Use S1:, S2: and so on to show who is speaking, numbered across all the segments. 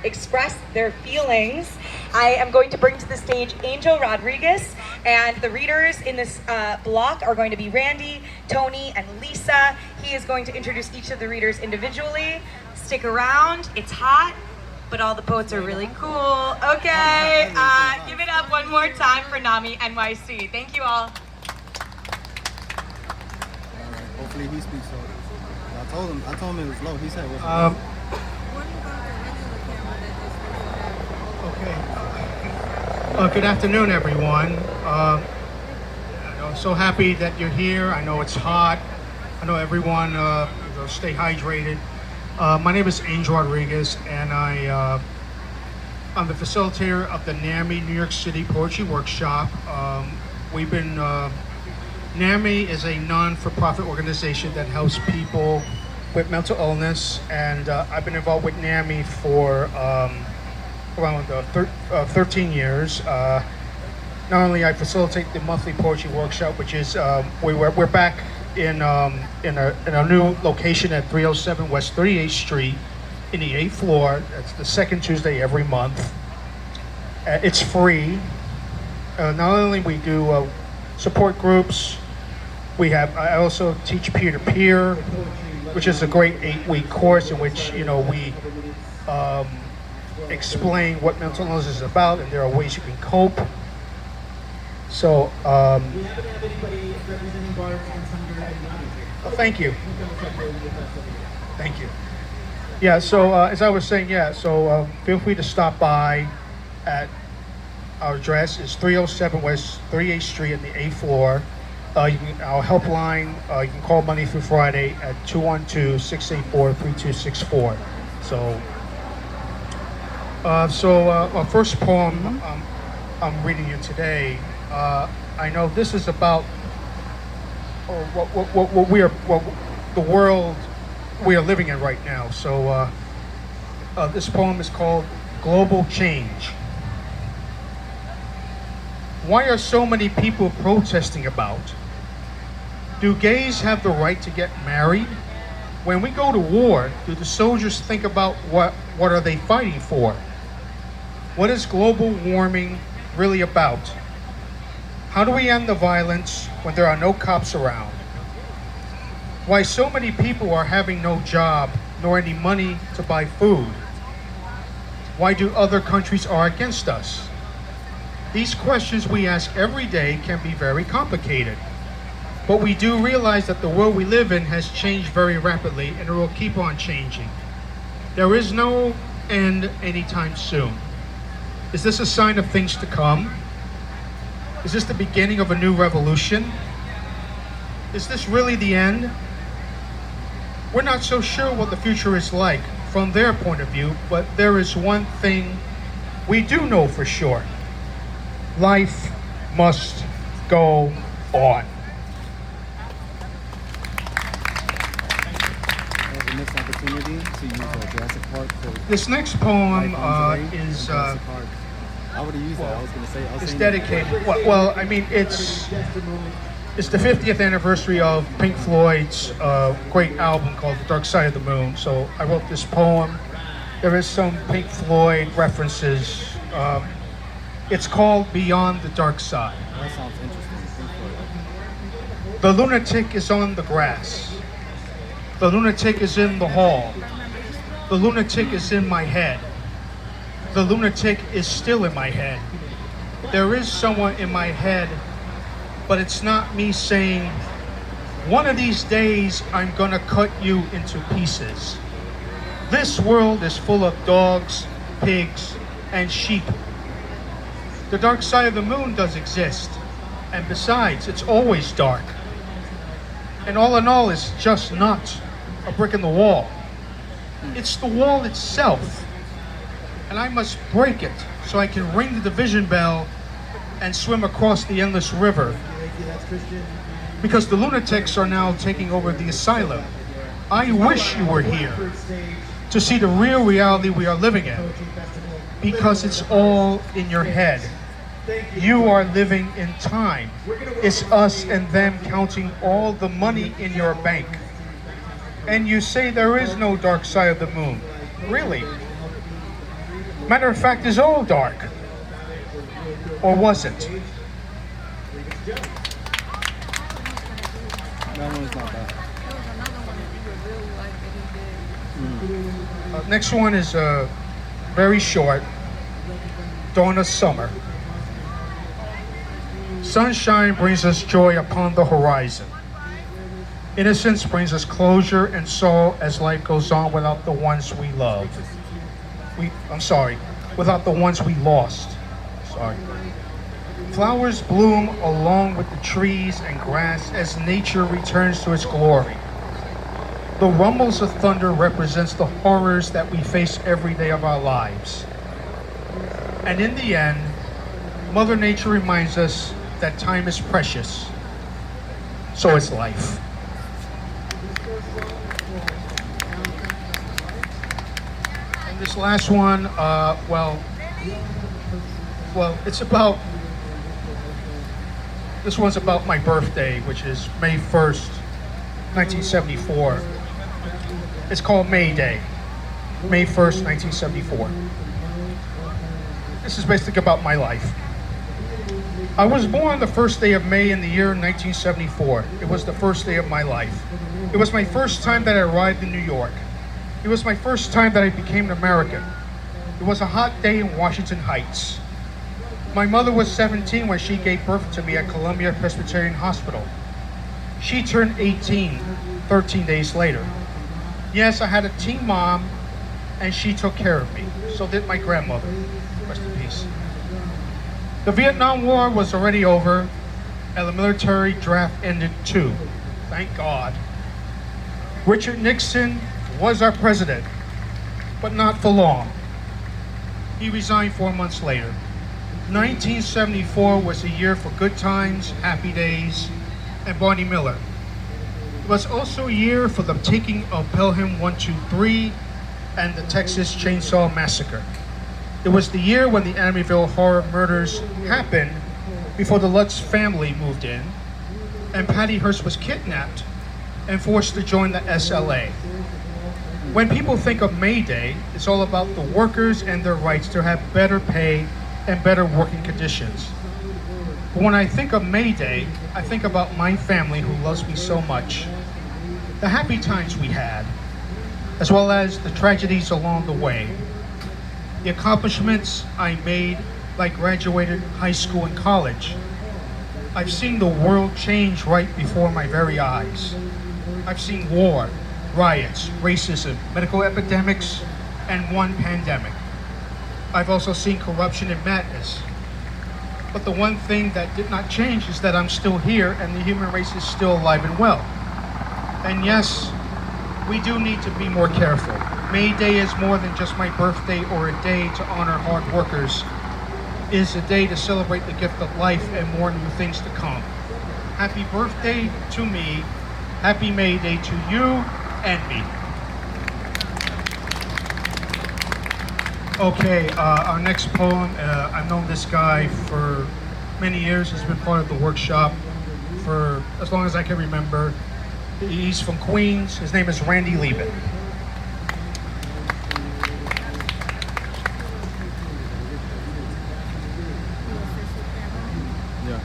S1: express their feelings. I am going to bring to the stage Angel Rodriguez, and the readers in this block are going to be Randy, Tony, and Lisa. He is going to introduce each of the readers individually. Stick around, it's hot, but all the poets are really cool. Okay, give it up one more time for NAMI NYC. Thank you all.
S2: Hopefully he speaks so. I told him it was low. He said it was low.
S3: Okay. Good afternoon, everyone. I'm so happy that you're here. I know it's hot. I know everyone stay hydrated. My name is Angel Rodriguez, and I'm the facilitator of the NAMI New York City Poetry Workshop. We've been NAMI is a non-for-profit organization that helps people with mental illness, and I've been involved with NAMI for around 13 years. Not only I facilitate the monthly poetry workshop, which is we're back in a new location at 307 West 38th Street in the 8th floor. That's the second Tuesday every month. It's free. Not only we do support groups. I also teach peer-to-peer, which is a great 8-week course in which we explain what mental illness is about, and there are ways you can cope. So, thank you. Thank you. Yeah. So as I was saying, feel free to stop by at our address is 307 West 38th Street in the 8th floor. Our helpline, you can call Monday through Friday at 212-684-3264. Our first poem I'm reading you today. I know this is about the world we are living in right now. So this poem is called Global Change. Why are so many people protesting about? Do gays have the right to get married? When we go to war, do the soldiers think about what are they fighting for? What is global warming really about? How do we end the violence when there are no cops around? Why so many people are having no job nor any money to buy food? Why do other countries are against us? These questions we ask every day can be very complicated. But we do realize that the world we live in has changed very rapidly, and it will keep on changing. There is no end anytime soon. Is this a sign of things to come? Is this the beginning of a new revolution? Is this really the end? We're not so sure what the future is like from their point of view, but there is one thing we do know for sure. Life must go on.
S2: Next opportunity to use Jurassic Park for
S3: this next poem is
S2: Jurassic Park. I would have used that. I was going to say.
S3: It's dedicated. Well, I mean, it's the 50th anniversary of Pink Floyd's great album called The Dark Side of the Moon. So I wrote this poem. There is some Pink Floyd references. It's called Beyond the Dark Side.
S2: That sounds interesting.
S3: The lunatic is on the grass. The lunatic is in the hall. The lunatic is in my head. The lunatic is still in my head. There is someone in my head, but it's not me saying, one of these days I'm gonna cut you into pieces. This world is full of dogs, pigs, and sheep. The dark side of the moon does exist, and besides, it's always dark. And all in all, it's just not a brick in the wall. It's the wall itself. And I must break it so I can ring the division bell and swim across the endless river. Because the lunatics are now taking over the asylum. I wish you were here to see the real reality we are living in. Because it's all in your head. You are living in time. It's us and them counting all the money in your bank. And you say there is no dark side of the moon. Really? Matter of fact, it's all dark. Or was it?
S2: That one's not bad.
S3: Next one is very short. Dawn of summer. Sunshine brings us joy upon the horizon. Innocence brings us closure and soul as life goes on without the ones we love. Without the ones we lost. Sorry. Flowers bloom along with the trees and grass as nature returns to its glory. The rumbles of thunder represents the horrors that we face every day of our lives. And in the end, Mother Nature reminds us that time is precious. So is life. And this last one, it's about, this one's about my birthday, which is May 1st, 1974. It's called May Day, May 1st, 1974. This is basically about my life. I was born the first day of May in the year 1974. It was the first day of my life. It was my first time that I arrived in New York. It was my first time that I became an American. It was a hot day in Washington Heights. My mother was 17 when she gave birth to me at Columbia Presbyterian Hospital. She turned 18 13 days later. Yes, I had a teen mom, and she took care of me. So did my grandmother. Rest in peace. The Vietnam War was already over, and the military draft ended too. Thank God. Richard Nixon was our president, but not for long. He resigned 4 months later. 1974 was a year for good times, happy days, and Barney Miller. It was also a year for the taking of Pelham 123 and the Texas Chainsaw Massacre. It was the year when the Amityville horror murders happened before the Lutz family moved in, and Patty Hearst was kidnapped and forced to join the SLA. When people think of May Day, it's all about the workers and their rights to have better pay and better working conditions. But when I think of May Day, I think about my family who loves me so much, the happy times we had, as well as the tragedies along the way. The accomplishments I made, like graduated high school and college. I've seen the world change right before my very eyes. I've seen war, riots, racism, medical epidemics, and one pandemic. I've also seen corruption and madness. But the one thing that did not change is that I'm still here and the human race is still alive and well. And yes, we do need to be more careful. May Day is more than just my birthday or a day to honor hard workers. It is a day to celebrate the gift of life and more new things to come. Happy birthday to me. Happy May Day to you and me. Okay, our next poem, I've known this guy for many years. He's been part of the workshop for as long as I can remember. He's from Queens. His name is Randy Liban.
S2: Yeah,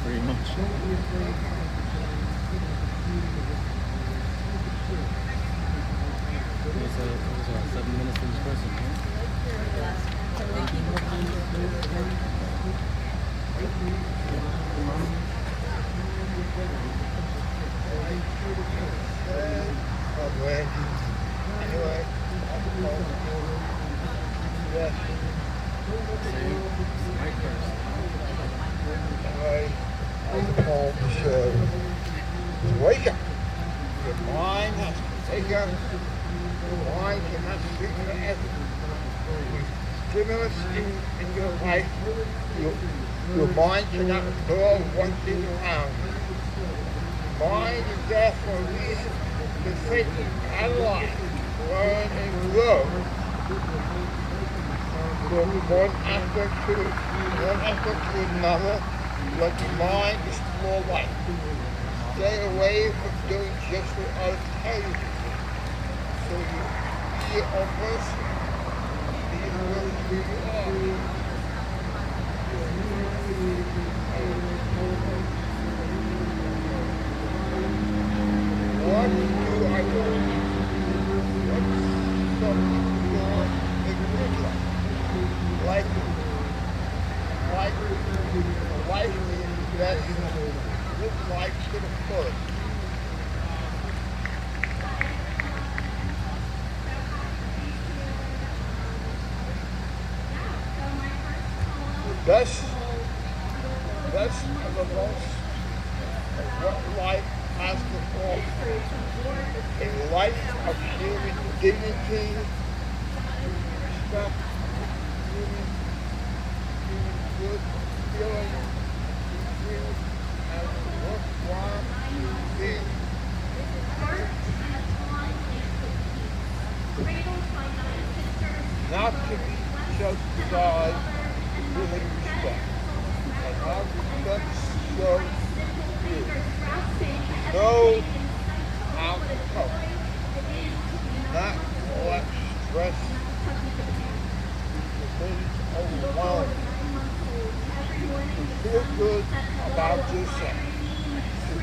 S2: pretty much. It was 7 minutes for this person, huh?
S4: Anyway, yeah. Anyway, the poem says, wake up. Your mind has to wake up. Your mind cannot sleep forever. With stimulus in your life, your mind cannot absorb one thing around you. Mind is there for a reason to think, analyze, learn, and grow. From one aspect to another, let the mind explore life. Stay away from doing just what others tell you to do. So you be your own person. Be the person best, best of the most of what life has to offer. A life of human dignity, respect, human good feeling, and worthwhile being. Not to be justified with respect, and how respect shows you. Know how to cope, not let stress remain overwhelming. To feel good about yourself, to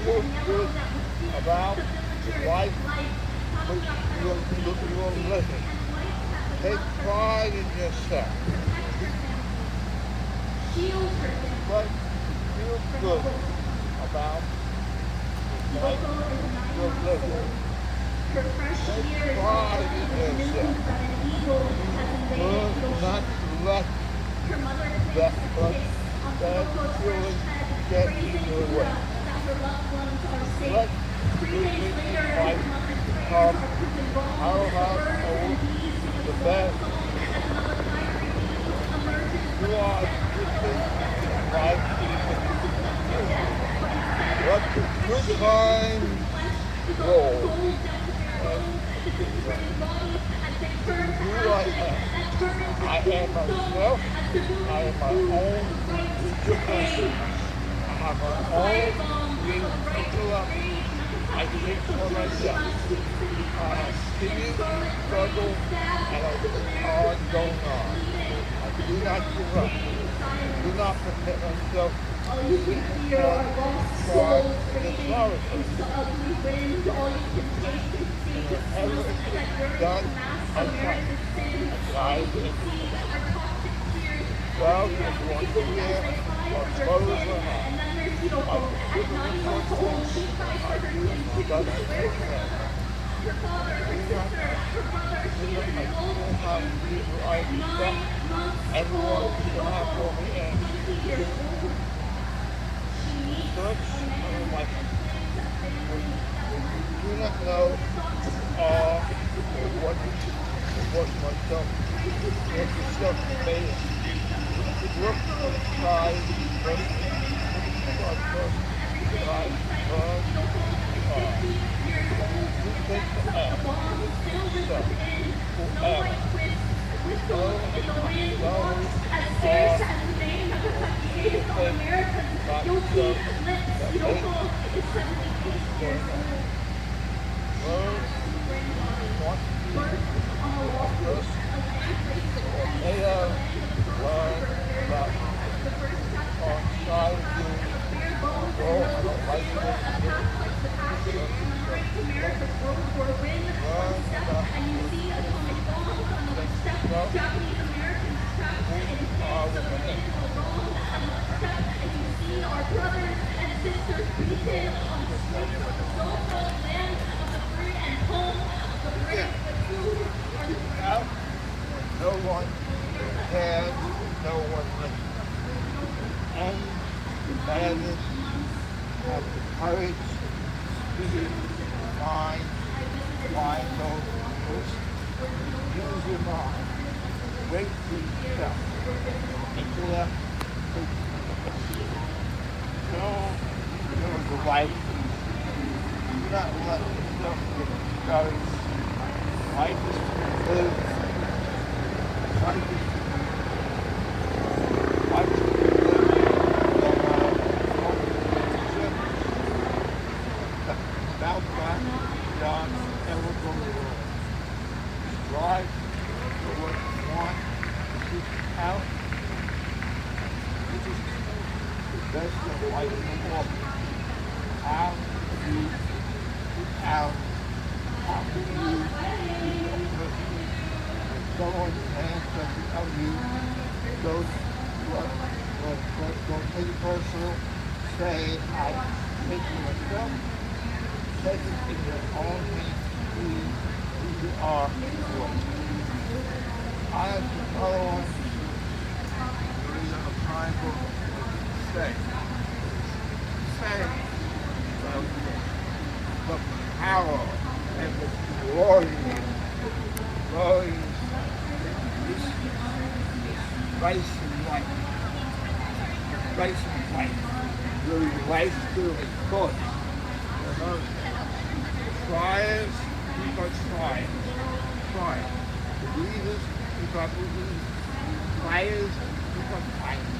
S4: feel good about the life which you're living. Take pride in yourself. But feel good about the life you're living. Take pride in yourself. Learn not to let that bad feeling get in your way. Let living life become our household the best. You are living life. Let the good times roll. Who I am. I am myself. I am my own person. I have my own intellect. I think for myself. I have continued to struggle and I work hard going on. I do not give up. Do not prepare myself to sit and try to get sorry for whatever is done, I try. I try to well, if you want to hear or close or not. I give a report to I do not have people I respect. Everyone should have for me and search of life. Do not know what myself, what yourself made. Look for the sky, look for you take the act, yourself, whoever. No one cares, no one listens. And the madness of the courage, spirit, mind, those use your mind, wait for yourself, intellect, know the life. Do not let yourself get discouraged. Life is to live. Life is bounce back, John, and we'll go to the world. Strive for what you want, seek out. This is the best of life in the world. How do you out? How do you someone hands something of you, don't take it personal, say, I take it myself, take it in your own hands, who you are. I have to follow on. Bible say? Say of the power and the glory is grace and life. Grace and life. The life to the God. Trials, we got trials. Trials. Believers, we got believers. Fires, we got fires.